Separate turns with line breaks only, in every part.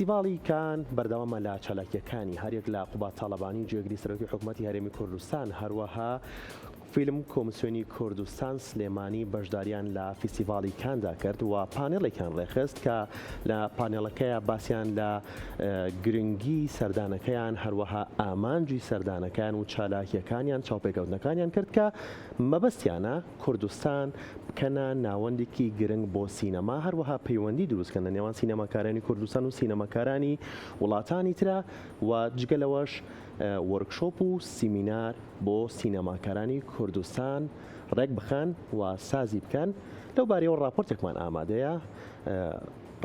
فستیڤاڵی کان بەردەوامە لە چالاکیەکانی هەرێک لە قوبات تاڵەبانی جێگری سەرۆکی حکوومەتی هەرێمی کوردستان هەروەها فیلم کۆمیسیۆنی کوردستان سلێمانی بەشداریان لە فستیڤاڵی کاندا کرد و پانێڵێکیان ڕێخست کە لە پانێڵەکەیە باسییان لە گرنگی سەردانەکەیان هەروەها ئامانجی سەردانەکان و چالاکیەکانیان چاوپێکەوتنەکانیان کرد کە مەبەستیانە کوردستان بکەنە ناوەندێکی گرنگ بۆ سینەما هەروەها پەیوەندی دروستکەن لە نێوان سینەماکارانی کوردستان و سینەماکارانی وڵاتانی ترە و جگەلەوەش وەرکشۆپ و سیمینار بۆ سینەماکارانی کوردستان ڕێک بخەن و سازی بکەن لەو بارەیەوە ڕاپۆرتێکمان ئامادەیە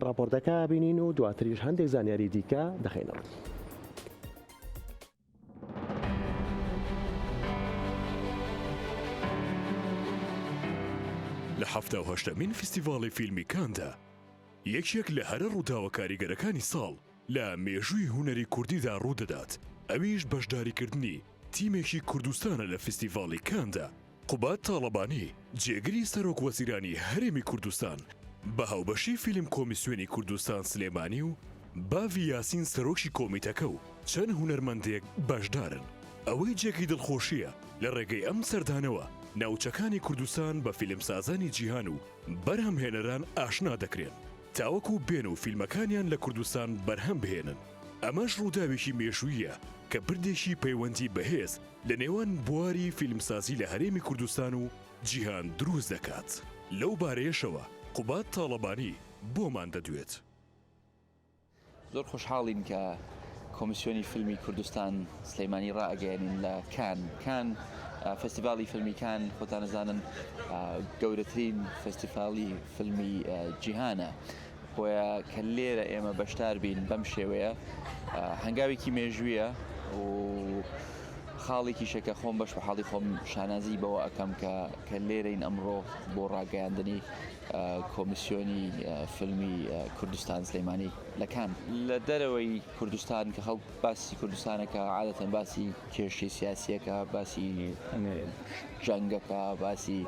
ڕاپۆرتەکە بینین و دواتریش هەندێک زانیاری دیکە دەخینەوە.
لە 78مین فستیڤاڵی فیلمی کاندا یەکێک لە هەرە ڕووداوە کاریگەرەکانی ساڵ لە مێژووی هونەری کوردیدا ڕوودەدات. ئەویش بەشداریکردنی تیمێکی کوردستانە لە فستیڤاڵی کاندا. قوبات تاڵەبانی جێگری سەرۆک وەزیرانی هەرێمی کوردستان بە هاوبەشی فیلم کۆمیسیۆنی کوردستان سلێمانی و باڤی یاسین سەرۆکی کۆمیتەکە و چەند هونەرمەندێک بەشدارن. ئەوەی جێگی دڵخۆشیە لە ڕێگەی ئەم سەردانەوە ناوچەکانی کوردستان بە فیلمسازانی جیهان و بەرهەمهێنەران ئاشنا دەکرێن تاوەکو بێن و فیلمەکانیان لە کوردستان بەرهەم بهێنن. ئەمەش ڕووداوێکی مێژوویە کە بردێکی پەیوەندی بەهێز لە نێوان بواری فیلمسازی لە هەرێمی کوردستان و جیهان دروست دەکات. لەو بارەیەشەوە قوبات تاڵەبانی بۆمان دەدوێت.
زۆر خۆشحاڵین کە کۆمیسیۆنی فیلمی کوردستان سلەیمانی ڕائەگەیەنین لە کان فستیڤاڵی فیلمی کان خۆتان نەزانن گەورەترین فستیڤاڵی فیلمی جیهانە بۆیە کە لێرە ئێمە بەشدار بین بەم شێوەیە هەنگاوێکی مێژوویە و خاڵێکی شەکە خۆم بەش بە حاڵی خۆم شانازی بەوە ئەەکەم کە لێرەین ئەمڕۆ بۆ ڕاگەیاندنی کۆمیسیۆنی فیلمی کوردستان سلەیمانی لە کان. لە دەرەوەی کوردستان کە خەڵک باسی کوردستانەکە عادەتەن باسی کێشەی سیاسیەکە باسی جەنگەکە باسی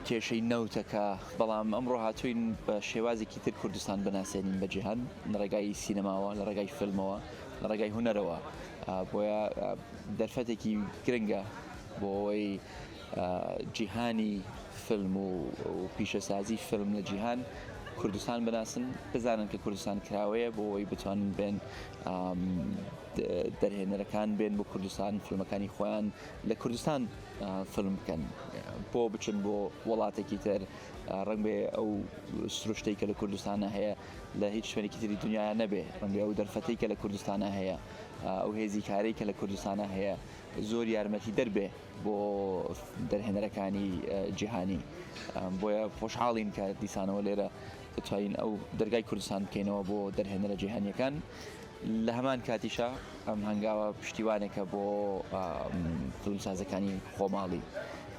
کێشەی نەوتەکە بەڵام ئەمڕۆ هاتووین بە شێوازێکی تر کوردستان بناسێنین بە جیهان لە ڕێگای سینەماوە لە ڕێگای فیلمەوە لە ڕێگای هونەرەوە بۆیە دەرفەتێکی گرنگە بۆ ئەوەی جیهانی فیلم و پیشەسازی فیلم لە جیهان کوردستان بناسن بزانن کە کوردستان کراوەیە بۆ ئەوەی بتوانن بێن دەرهێنەرەکان بێن بۆ کوردستان فیلمەکانی خۆیان لە کوردستان فیلم بکەن بۆ بچن بۆ وڵاتێکی تر ڕەنگ بێ ئەو سروشتەی کە لە کوردستانە هەیە لە هیچ شوێنێکی تری دنیاە نەبێ ڕەنگ بێ ئەو دەرفەتەی کە لە کوردستانە هەیە ئەو هێزی کارەی کە لە کوردستانە هەیە زۆر یارمەتی دەربێ بۆ دەرهێنەرەکانی جیهانی. بۆیە خۆشحاڵین کە دیسانەوە لێرە بتوانین ئەو دەرگای کوردستان بکەینەوە بۆ دەرهێنەرە جیهانیەکان. لە هەمان کاتیشە ئەم هەنگاوە پشتیوانێکە بۆ فیلمسازەکانی خۆماڵی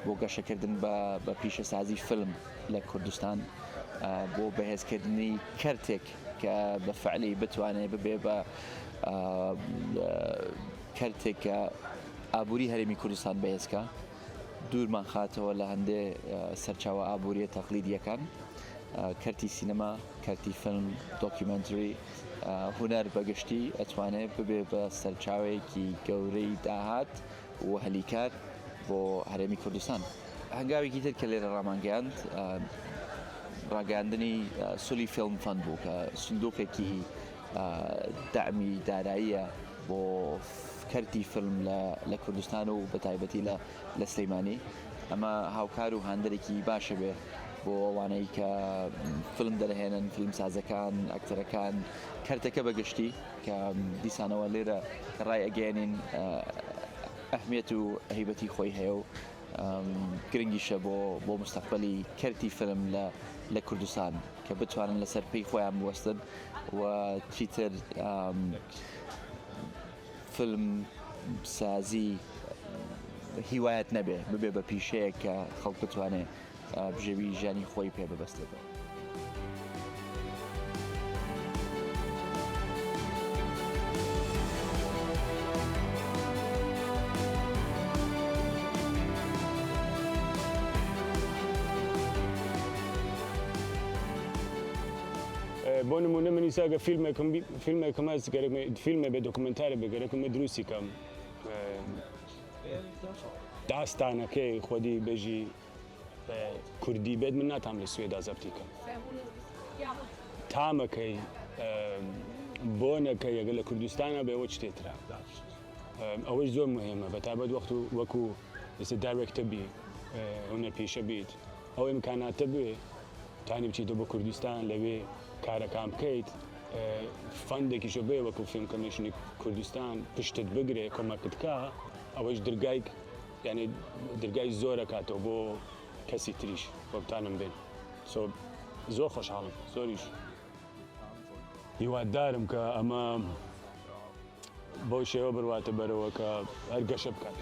بۆ گەشەکردن بە پیشەسازی فیلم لە کوردستان بۆ بەهێزکردنی کەرتێک کە بە فعلی بتوانێت ببێ بە کەرتێک کە ئابووری هەرێمی کوردستان بەهێزکە دوورمان خاتەوە لە هەندێ سەرچاوە ئابووریە تەقلیدیەکان کەرتی سینەما کەرتی فیلم دۆکیومنتری هونەر بەگشتی ئەتوانێت ببێ بە سەرچاوێکی گەورەی داهات و هەلیکار بۆ هەرێمی کوردستان. هەنگاوێکی تر کە لێرە ڕامانگەیاند ڕاگەاندنی سولی فیلم فەند بوو کە سندوقێکی داعمی داراییە بۆ کەرتی فیلم لە کوردستان و بەتایبەتی لە سلەیمانی. ئەمە هاوکار و هاندەرێکی باشە بێ بۆ ئەوانەی کە فیلم دەرهێنن فیلمسازەکان ئەکتەرەکان کەرتەکە بەگشتی کە دیسانەوە لێرە ڕای ئەگەێنین ئەهمیەت و هەیبەتی خۆی هەیە و گرنگیشە بۆ مستەقبەلی کەرتی فیلم لە کوردستان کە بتوانن لەسەر پێی خۆیان بوەستن و چیتر فیلم سازی هیوایەت نەبێ ببێ بە پیشەیە کە خەڵک بتوانێت بژێوی ژیانی خۆی پێ ببەستێتەوە.
بۆ نمونە منی ساگە فیلمێکم هەست فیلمێ بێ دۆکومنتارە بێگەرەکمە دروستیکەم داستانەکەی خۆدی بێژی کوردی بێت من ناتام لە سوێدا زەبتیکەم تامەکەی بۆنەکە یەگە لە کوردستانە بێەوە شتێترا ئەوەی زۆر مهمە بەتابەت وەکو ئێستا دایرێکتە بی هونەر پێشە بیت ئەو ئیمکاناتە بێ تانی بچیتە بۆ کوردستان لەوێ کارەکان بکەیت فەندێکیشە بێ وەکو فیلم کەمیشنی کوردستان پشتت بگرێ کۆمەکت کا ئەوەش یعنی دەرگای زۆرە کاتەوە بۆ کەسی تریش وەکتانم بێن زۆر خۆشحاڵم زۆریش هیوادارم کە ئەمە بۆ شێوە بڕواتە بەرەوە کە هەر گەشە بکات.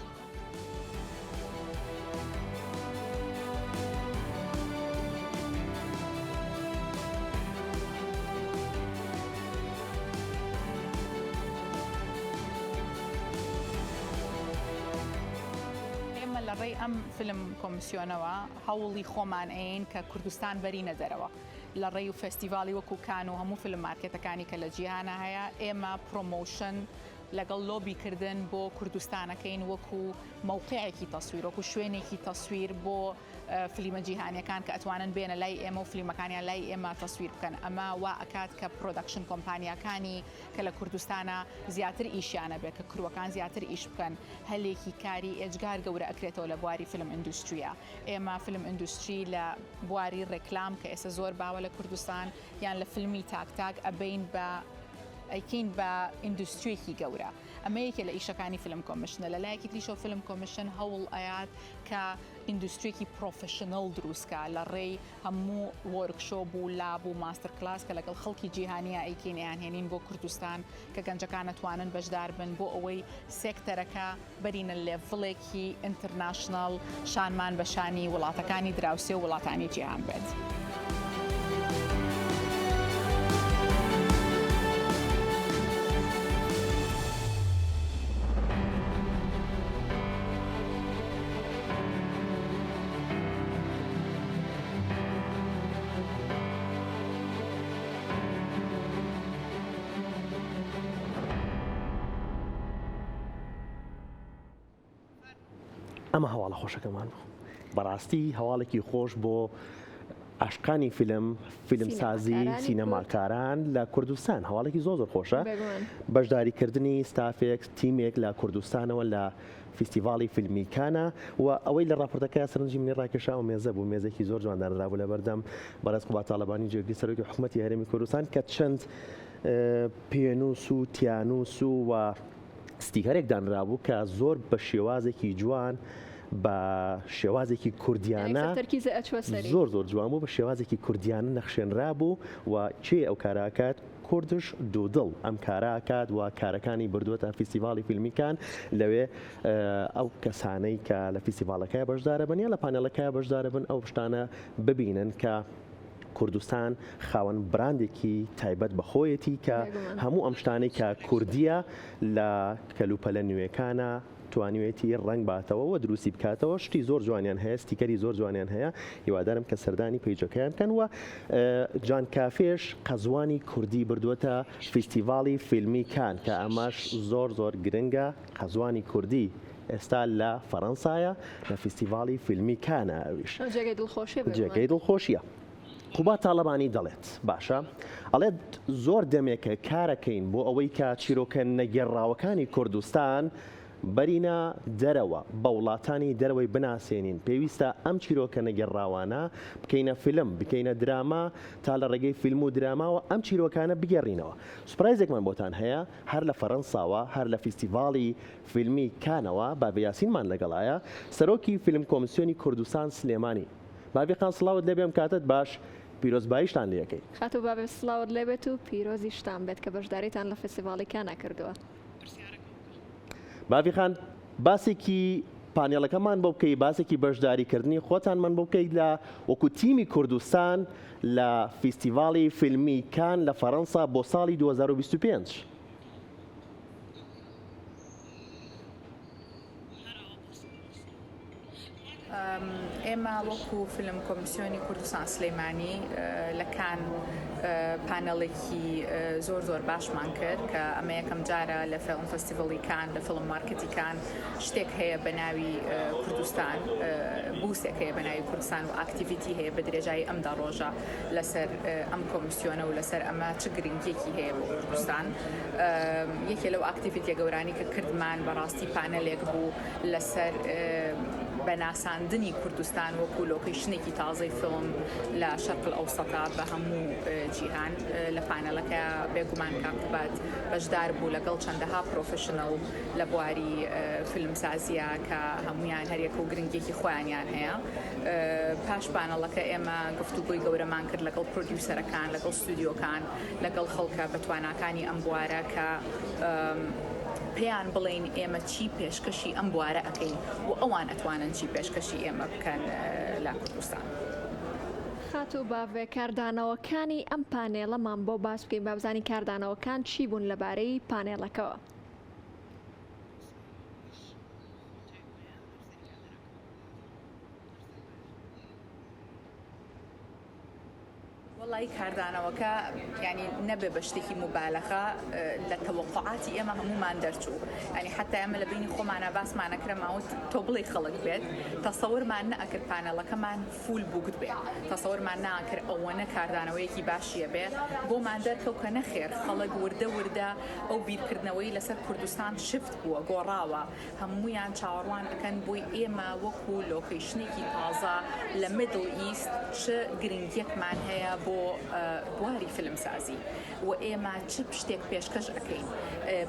لەڕێی ئەم فیلم کۆمیسیۆنەوە هەوڵی خۆمان ئەین کە کوردستان بەرینە دەرەوە لە ڕێی و فستیڤالی وەکو کان و هەموو فیلم مارکێتەکانی کە لە جیهانە هەیە ئێمە پرۆمۆشن لەگەڵ لۆبیکردن بۆ کوردستانەکەین وەکو مووقعێکی تەسویر وەکو شوێنێکی تەسویر بۆ فلیمە جیهانیەکان کە ئەتوانن بێنە لای ئێمە و فلیمەکانیان لای ئێمە تەسویر بکەن ئەمە وا ئەکات کە پرۆدەکشن کۆمپانیەکانی کە لە کوردستانە زیاتر ئیشیانە بێت کە کروەکان زیاتر ئیش بکەن هەلێکی کاری ئێجگار گەورە ئەکرێتەوە لە بواری فیلم ئیندوستریە ئێمە فیلم ئیندوستری لە بواری ڕێکلام کە ئێستا زۆر باوە لە کوردستان یان لە فیلمی تاک ئەبین بە ئەیکین بە ئیندوستریەکی گەورە ئەمە یەکێ لە ئیشەکانی فیلم کۆمیشنە لە لایەکی تریشەوە فیلم کۆمیشن هەوڵ ئەیات کە ئیندوستریەکی پرۆفشنەڵ دروستکە لە ڕێی هەموو وەرکشۆپ و لاب و ماستەر کلاس کە لەگەڵ خەڵکی جیهانیە ئەیکینیان هێنین بۆ کوردستان کە گەنجەکان ئەتوانن بەشدار بن بۆ ئەوەی سێکتەرەکە بەرینە لێڤڵێکی ئینتەرناشناڵ شانمان بە شانی وڵاتەکانی دراوسێ و وڵاتانی جیهان بێت.
ئەمە هەواڵە خۆشەکەمان بەڕاستی هەواڵێکی خۆش بۆ عاشقانی فیلمسازی سینەماکاران لە کوردستان هەواڵێکی زۆر خۆشە بەشداریکردنی ستافێک تیمێک لە کوردستانەوە لە فستیڤاڵی فیلمی کانە و ئەوەی لە ڕاپۆرتەکە سەرنجی منی ڕاکێشا و مێزە بوو مێزێکی زۆر جواندانرابوو لە بەردەم بەڕێز قوبات تاالبانی جێگری سەرۆکی حکوومەتی هەرێمی کوردستان کە چەند پێنووس و تیانوس و ستیکەرێک دانرابوو کە زۆر بە شێوازێکی جوان بە شێوازێکی کوردیانە زۆر جوان بوو بە شێوازێکی کوردیانە نەخشێنرا بوو و چێ ئەو کاراکات کوردش دوودڵ ئەم کاراکات و کارەکانی بردووەتە فستیڤاڵی فیلمیکان لەوێ ئەو کەسانەی کە لە فستیڤالەکەی بەشدارە بن یا لە پانێڵەکەی بەشدارە بن ئەو شتانە ببینن کە کوردستان خاوەن براندێکی تایبەت بەخۆیەتی کە هەموو ئەم شتانەی کە کوردیە لە کەلوپەلە نوێەکانە توانیوێتی ڕنگ باتەوە و دروستی بکاتەوە شتی زۆر جوانیان هەیە ستیکەری زۆر جوانیان هەیە هیوادارم کە سەردانی پیجەکەیان کەن وە جان کافێش قەزوانی کوردی بردووەتە فستیڤاڵی فیلمی کان کە ئەمەش زۆر گرنگە قەزوانی کوردی ئێستا لە فەڕەنسایە لە فستیڤاڵی فیلمی کانە ئەویش جێگەی دڵخۆشیە. قوبات تاالبانی دەڵێت باشە ئەڵێت زۆر دەمێکە کارەکەین بۆ ئەوەی کە چیرۆکە نەگەڕاوەکانی کوردستان بەرینە دەرەوە بە وڵاتانی دەرەوەی بناسێنین پێویستە ئەم چیرۆکە نەگەڕاوانە بکەینە فیلم بکەینە دراما تا لە ڕێگەی فیلم و دراماوە ئەم چیرۆکانە بگەڕینەوە. سوپرایزێکمان بۆتان هەیە هەر لە فەڕەنساوە هەر لە فستیڤاڵی فیلمی کانەوە بابیاسینمان لەگەڵایە سەرۆکی فیلم کۆمیسیۆنی کوردستان سلێمانی. بابیقان سڵاوت لێ بێم کاتت باش پیرۆزباییشتان لەکەی
خاتو بابێ سڵاوت لێبێت و پیرۆزیشتان بێت کە بەشداریتان لە فستیڤاڵی کانە کردووە.
بابیخان باسێکی پانێڵەکەمان بۆ بکەی باسێکی بەشداریکردنی خۆتانمان بۆ بکەیت لە وەکو تیمی کوردستان لە فستیڤاڵی فیلمی کان لە فەڕەنسا بۆ ساڵی 2025.
ئێمە وەکو فیلم کۆمیسیۆنی کوردستان سلەیمانی لە کان پانەڵێکی زۆر باشمان کرد کە ئەمە یەکەم جارە لە فیلم فەستیڤەڵی کان لە فیلم مارکەتی کان شتێک هەیە بە ناوی کوردستان بوسێک هەیە بە ناوی کوردستان و ئاکتیڤیتی هەیە بە درێژایی ئەمدا ڕۆژە لەسەر ئەم کۆمیسیۆنە و لەسەر ئەمە چ گرنگیەکی هەیە بۆ کوردستان یەکێ لەو ئاکتیڤیتیە گەورانی کە کردمان بەڕاستی پانەلێک بوو لەسەر بەناساندنی کوردستان وەکو لۆکیشنێکی تازەی فیلم لە شەرق ئەوسەتا بە هەموو جیهان لە پانەلەکە بێگومان کاکوبات بەشدار بوو لەگەڵ چەندەها پرۆفشنەڵ لە بواری فیلمسازیە کە هەمویان هەریەک و گرنگێکی خۆیانیان هەیە پاش پانەڵەکە ئێمە گفتوگۆی گەورەمان کرد لەگەڵ پرۆدیوسەرەکان لەگەڵ ستودیۆکان لەگەڵ خەڵکە بە تواناکانی ئەم بوارە کە پێیان بڵین ئێمە چی پێشکەشی ئەم بوارە ئەەکەین و ئەوان ئەتوانن چی پێشکەشی ئێمە بکەن لە کوردستان.
خاتو باڤێ کاردانەوەکانی ئەم پانێڵەمان بۆ باس بکەین بابزانی کاردانەوەکان چی بوون لەبارەی پانێڵەکەەوە.
وڵی کاردانەوەکە ینی نەبێ بە شتێکی مبالەخە لە تەوەقعاتی ئێمە هەمومان دەرچوو ینی حتا ئێمە لە بینی خۆمانە باسمانەکرێماوت تۆ بڵێ خەڵک بێت تەسەورمان نەئەکرد پانەڵەکەمان فول بووگت بێ تەسەورمان ناکرد ئەوەنە کاردانەوەیەکی باشیە بێ بۆمان دەرکەوت کە نەخێر خەڵک وردە ئەو بیرکردنەوەی لەسەر کوردستان شفت بووە گۆڕاوە هەمویان چاوەڕوان ئەکەن بۆی ئێمە وەکو لۆکیشنێکی تازە لە میدڵ ئیست چ گرنگیەکمان هەیە بۆ بواری فیلمسازی و ئێمە چ شتێک پێشکەش ئەەکەین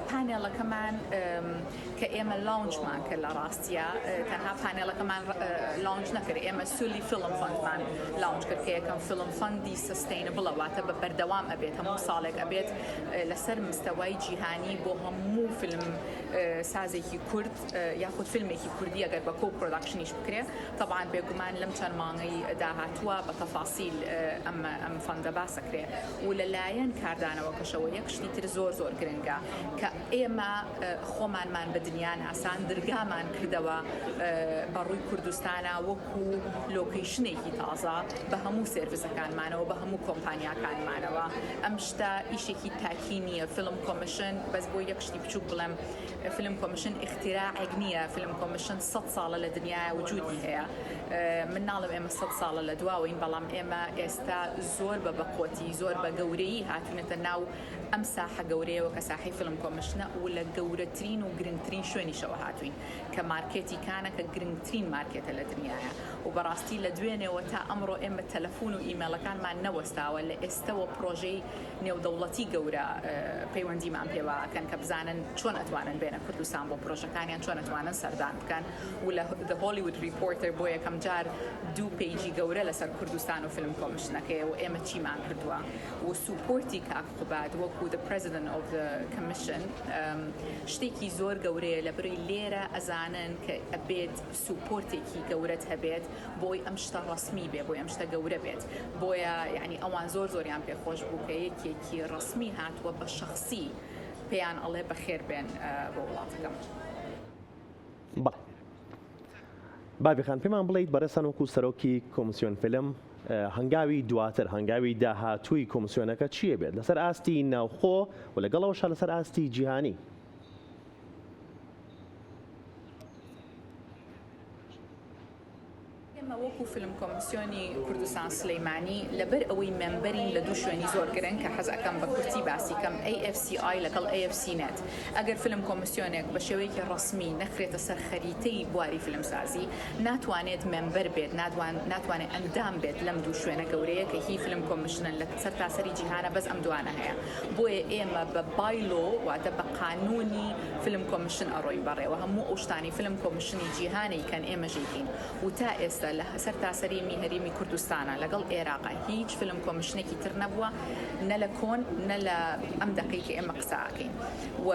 پانێڵەکەمان کە ئێمە لاونجمان کرد لە ڕاستیە تەنها پانێڵەکەمان لاونج نەکرد ئێمە سولی فیلم فەندمان لاونج کرد کە یەکەم فیلم فەندی سستینبڵەواتە بە بەردەوام ئەبێت هەموو ساڵێک ئەبێت لەسەر مستەوای جیهانی بۆ هەموو فیلم سازێکی کورد یاخود فیلمێکی کوردی ئەگەر بە کۆ پرۆداکشنیش بکرێت طبعاً بێگومان لەم چەند مانگەی داهاتووە بە تەفاسیل ئەم فەندە باسەکرێ و لەلایەن کاردانەوەکەشەوە یەک شتی تر زۆر گرنگە کە ئێمە خۆمانمان بە دنیا ناسان دەرگامان کردەوە بەڕووی کوردستانە وەکو لۆکیشنێکی تازە بە هەموو سێرڤیسەکانمانەوە بە هەموو کۆمپانیاکانمانەوە ئەم شتە ئیشێکی تاکی نییە فیلم کۆمیشن بەس بۆ یەک شتی بچوو بڵێم فیلم کۆمیشن اختراعێک نییە فیلم کۆمیشن 100 ساڵە لە دنیای وجودی هەیە من ناڵم ئێمە 100 ساڵە لە دواوین بەڵام ئێمە ئێستا زۆر بە بەقۆتی زۆر بە گەورەی هاتوونەتە ناو ئەم ساحە گەورەیەوە کە ساحی فیلم کۆمیشنە و لە گەورەترین و گرنگترین شوێنیشەوە هاتوین کە مارکێتی کانە کە گرنگترین مارکێتە لە دنیاە و بەڕاستی لە دوێنێەوە تا ئەمڕۆ ئێمە تەلەفۆن و ئیمێلەکانمان نەوەستاوە لە ئێستەوە پرۆژەی نێودەوڵەتی گەورە پەیوەندیمان پێوەکەن کە بزانن چۆن ئەتوانن بێنە کوردستان بۆ پرۆژەکانیان چۆن ئەتوانن سەردان بکەن و لە The Hollywood Reporter بۆ یەکەم جار 2 پیجی گەورە لەسەر کوردستان و فیلم کۆمیشنەکەی و ئێمە چیمان کردووە و سوپۆرتی کاکوبات وەکو the president of the commission شتێکی زۆر گەورەیە لە بڕی لێرە ئەزانن کە ئەبێت سوپۆرتێکی گەورەت هەبێت بۆی ئەم شتە ڕسمی بێ بۆی ئەم شتە گەورە بێت بۆیە یعنی ئەوان زۆریان پێخۆش بوو کە یەکێکی ڕسمی هاتووە بە شخصی پێیان ئەڵێ بەخێر بێن بۆ وڵاتەکەم.
باوی خان پێمان بڵیت بەڕێستان وەکو سەرۆکی کۆمیسیۆن فیلم هەنگاوی دواتر هەنگاوی داهاتووی کۆمیسیۆنەکە چییە بێت لەسەر ئاستی ناوخۆ و لەگەڵەوەشە لەسەر ئاستی جیهانی؟
وەکو فیلم کۆمیسیۆنی کوردستان سلەیمانی لەبەر ئەوەی مێمبەرین لە دوو شوێنی زۆر گرنگ کە حەزەکەم بە کورتی باسی کەم AFCI لەگەڵ AFC net ئەگەر فیلم کۆمیسیۆنێک بە شێوەیەکی ڕسمی نەخرێتە سەر خەریتەی بواری فیلمسازی ناتوانێت مێمبەر بێت ناتوانێت ئەندام بێت لەم دوو شوێنە گەورەیە کە هی فیلم کۆمیشنن لە سەر تاسەری جیهانە بەس ئەم دوانە هەیە بۆیە ئێمە بە بایلۆ واتە بە قانونی فیلم کۆمیشن ئەڕۆین بەڕێوە هەموو ئەو شتانی فیلم کۆمیشنی جیهانی کەن ئێمە ژێکین و تا ئێستا لە سەر تاسەری هەرێمی کوردستانە لەگەڵ عێراقا هیچ فیلم کۆمیشنێکی تر نەبووە نە لە کۆن نە لە ئەم دقەی کە ئێمە قساکەین و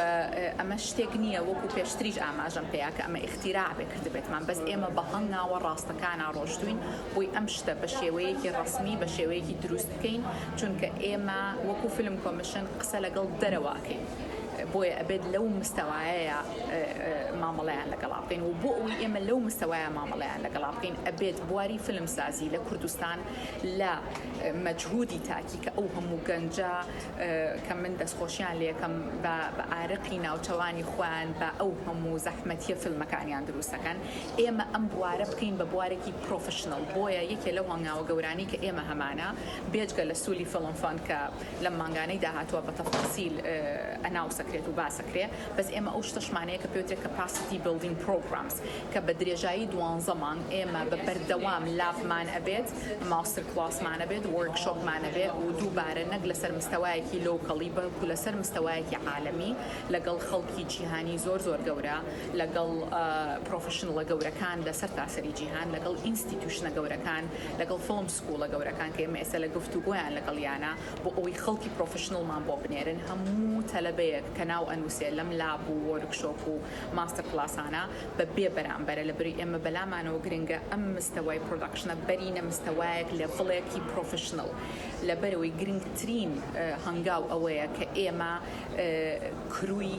ئەمە شتێک نییە وەکو پێشتریش ئاماژەم پێیا کە ئەمە اختیراع بێت بێتمان بەس ئێمە بە هەنگاوە ڕاستەکانە ڕۆژتوین بۆی ئەم شتە بە شێوەیەکی ڕسمی بە شێوەیەکی دروست بکەین چونکە ئێمە وەکو فیلم کۆمیشن قسە لەگەڵ دەرەوەکەین بۆیە ئەبێت لەو مستەوایە مامەڵەیان لەگەڵا بکەین و بۆ ئەوی ئێمە لەو مستەوایە مامەڵەیان لەگەڵا بکەین ئەبێت بواری فیلمسازی لە کوردستان لە مەجهودی تاکی کە ئەو هەموو گەنجە کە من دەستخۆشیان لێکەم بە ئارقی ناوچەوانی خۆیان بە ئەو هەموو زەحمەتیە فیلمەکانیان دروستەکەن ئێمە ئەم بوارە بکەین بە بوارێکی پرۆفشنەڵ بۆیە یەکێ لەو هەنگاوە گەورانی کە ئێمە هەمانە بێجگە لە سوولی فیلم فەند کە لە مانگانەی داهاتوە بە تەفاصیل ئەناوسەکرێت و باسەکرێ بەس ئێمە ئەو شتەشمانەیە کە پێوترێت capacity building programs کە بە درێژایی 12 مانگ ئێمە بە بەردەوام لافمان ئەبێت ماستر کلاسمان ئەبێت وەرکشۆپمان ئەبێت و دووبارە نەک لەسەر مستەوایەکی لۆکەڵی بەڵکو لەسەر مستەوایەکی عالەمی لەگەڵ خەڵکی جیهانی زۆر گەورە لەگەڵ پرۆفشنڵە گەورەکان لەسەر تاسەری جیهان لەگەڵ ئینستیتوشنە گەورەکان لەگەڵ فیلم سکوڵە گەورەکان کە ئێمە ئێستا لە گفتوگۆیان لەگەڵیانە بۆ ئەوەی خەڵکی پرۆفشنڵمان بۆ بنێرن هەموو تەلەبەیەک کە ناو ئەنووسێت لەم لاب و وەرکشۆپ و ماستر کلاسانە بە بێ بەرامبەرە لەبەری ئێمە بەلامانەوە گرنگە ئەم مستەوای پرۆدەکشنە بەرینە مستەوایەک لێڤڵێکی پرۆفشنڵ لەبەرەوەی گرنگترین هەنگاو ئەوەیە کە ئێمە کروی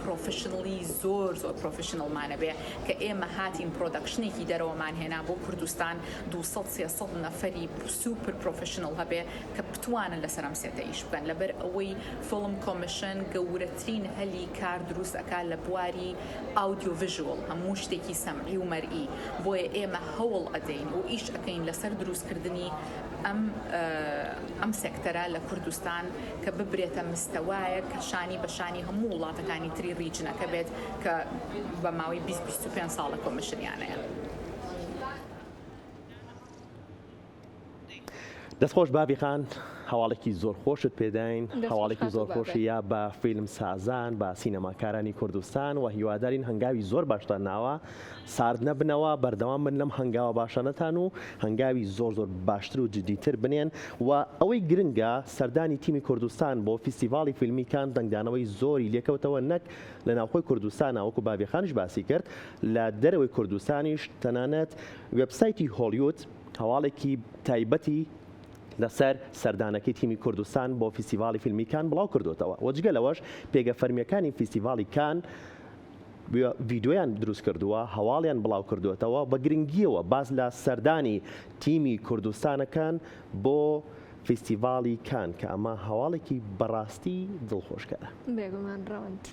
پرۆفشنڵی زۆر پرۆفشنڵمانە بێ کە ئێمە هاتین پرۆدەکشنێکی دەرەوەمان هێنا بۆ کوردستان 200-300 نەفەری سوپر پرۆفشنڵ هەبێ کە بتوانن لەسەر ئەم سێتە ئیش بکەن لەبەر ئەوەی فیلم کۆمیشن گەورەترین هەلی کار دروست ئەکات لە بواری ئاودیۆ ڤیژوەڵ هەموو شتێکی سەمعی و مەرئی بۆیە ئێمە هەوڵ ئەدەین و ئیش ئەەکەین لەسەر دروستکردنی ئەم سێکتەرە لە کوردستان کە ببرێتە مستەوایە کە شانی بەشانی هەموو وڵاتەکانی تری ریجنەکە بێت کە بە ماوەی 20-25 ساڵە کۆمیشنیانەیە.
دەستخۆش بابی خان هەواڵێکی زۆر خۆشت پێداین هەواڵێکی زۆر خۆشی یا بە فیلم سازان بە سینەماکارانی کوردستان و هیوادارین هەنگاوی زۆر باشتان ناوە سارد نەبنەوە بەردەوام من لەم هەنگاوە باشانەتان و هەنگاوی زۆر باشتر و جدیتر بنێن و ئەوەی گرنگە سەردانی تیمی کوردستان بۆ فیستیڤاڵی فیلمیکان دەنگدانەوەی زۆری لێکەوتەوە نەک لە ناوخۆی کوردستان وەکو بابی خانش باسی کرد لە دەرەوەی کوردستانیش تەنانەت وێبسایتی هۆلیوود هەواڵێکی تایبەتی لەسەر سەردانەکەی تیمی کوردستان بۆ فیستیڤاڵی فیلمیکان بڵاو کردوتەوە وەجگە لەوەش پێگە فەرمیەکانی فیستیڤاڵی کان ڤیدۆیان دروست کردووە هەواڵیان بڵاو کردوێتەوە بە گرنگیەوە باز لە سەردانی تیمی کوردستانەکان بۆ فیستیڤاڵی کان کە ئەمە هەواڵێکی بەڕاستی دڵخۆشکەرە
بێگومان ڕەوند.